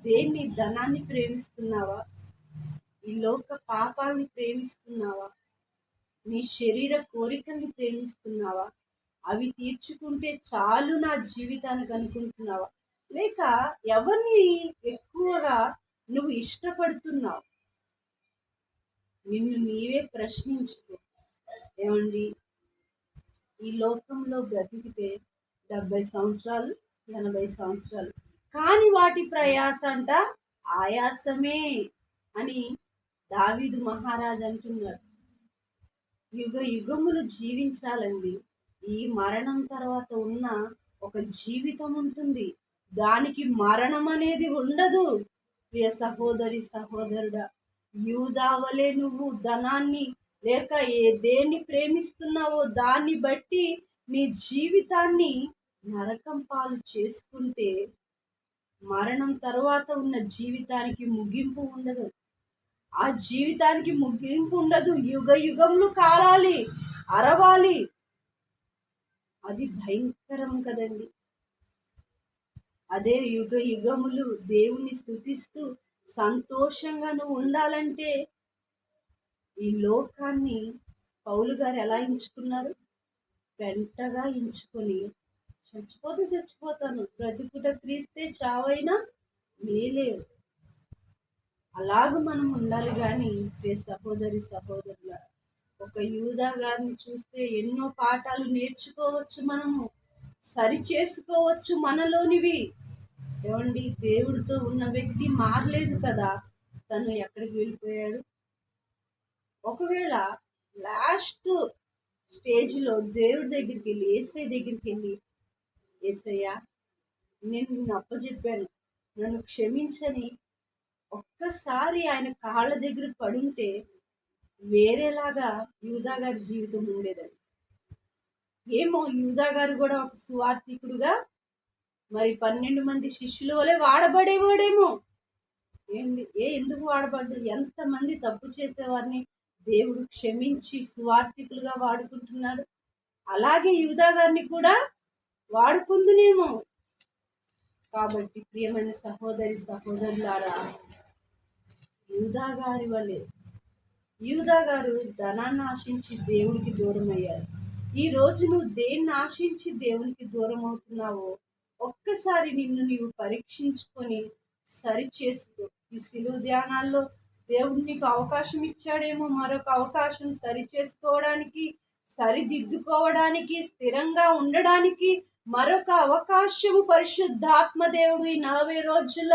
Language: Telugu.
దేన్ని? ధనాన్ని ప్రేమిస్తున్నావా? ఈ లోక పాపాన్ని ప్రేమిస్తున్నావా? నీ శరీర కోరికల్ని ప్రేమిస్తున్నావా? అవి తీర్చుకుంటే చాలు నా జీవితానికి అనుకుంటున్నావా? లేక ఎవరిని ఎక్కువగా నువ్వు ఇష్టపడుతున్నావు? నిన్ను నీవే ప్రశ్నించుకో. ఏమండి, ఈ లోకంలో బ్రతికితే 70 సంవత్సరాలు, 80 సంవత్సరాలు, కానీ వాటి ప్రయాస అంట ఆయాసమే అని దావీదు మహారాజు అంటున్నాడు. యుగ యుగములు జీవించాలండి. ఈ మరణం తర్వాత ఉన్న ఒక జీవితం ఉంటుంది, దానికి మరణం అనేది ఉండదు. ప్రియ సహోదరి సహోదరుడా, యూదావలే నువ్వు ధనాన్ని లేక దేన్ని ప్రేమిస్తున్నావో దాన్ని బట్టి నీ జీవితాన్ని నరకం పాలు చేసుకుంటే మరణం తర్వాత ఉన్న జీవితానికి ముగింపు ఉండదు. ఆ జీవితానికి ముగింపు ఉండదు. యుగ యుగములు కాలాలి, అరవాలి. అది భయంకరం కదండి. అదే యుగ యుగములు దేవుని స్తుతిస్తూ సంతోషంగా నువ్వు ఉండాలంటే ఈ లోకాన్ని పౌలు గారు ఎలా ఎంచుకున్నారు? పెంటగా ఎంచుకొని చచ్చిపోతే చచ్చిపోతాను, బ్రతుకుట క్రీస్తే, చావైనా మేలే, అలాగ మనం ఉండాలి. కానీ సహోదరి సహోదరుల, ఒక యూదా గారిని చూస్తే ఎన్నో పాఠాలు నేర్చుకోవచ్చు, మనము సరి చేసుకోవచ్చు మనలోనివి. ఏమండి, దేవుడితో ఉన్న వ్యక్తి మారలేదు కదా, తను ఎక్కడికి వెళ్ళిపోయాడు? ఒకవేళ లాస్ట్ స్టేజ్లో దేవుడి దగ్గరికి వెళ్ళి, ఏసై దగ్గరికి వెళ్ళి, ఏసయ్యా నేను నిన్ను అప్పచెప్పాను, నన్ను క్షమించని ఒక్కసారి ఆయన కాళ్ళ దగ్గర పడుంటే వేరేలాగా యూదా గారి జీవితం ఉండేదని. ఏమో, యూదా గారు కూడా ఒక సువార్థికుడుగా మరి 12 మంది శిష్యుల వలె వాడబడేవాడేమో. ఎందుకు వాడబడ్డు? ఎంతమంది తప్పు చేసేవారిని దేవుడు క్షమించి సువార్థికులుగా వాడుకుంటున్నాడు. అలాగే యూదా గారిని కూడా వాడుకుందునేమో. కాబట్టి ప్రియమైన సహోదరి సహోదరులారా, యూదా గారు ధనాన్ని ఆశించి దేవునికి దూరం అయ్యారు. ఈ రోజు నువ్వు దేన్ని ఆశించి దేవునికి దూరం అవుతున్నావో ఒక్కసారి నిన్ను నీవు పరీక్షించుకొని సరి చేసుకో. ఈ సిలువ ధ్యానాల్లో దేవుడు నీకు అవకాశం ఇచ్చాడేమో, మరొక అవకాశం సరి చేసుకోవడానికి, సరిదిద్దుకోవడానికి, స్థిరంగా ఉండడానికి మరొక అవకాశము పరిశుద్ధాత్మ దేవుడు ఈ 40 రోజుల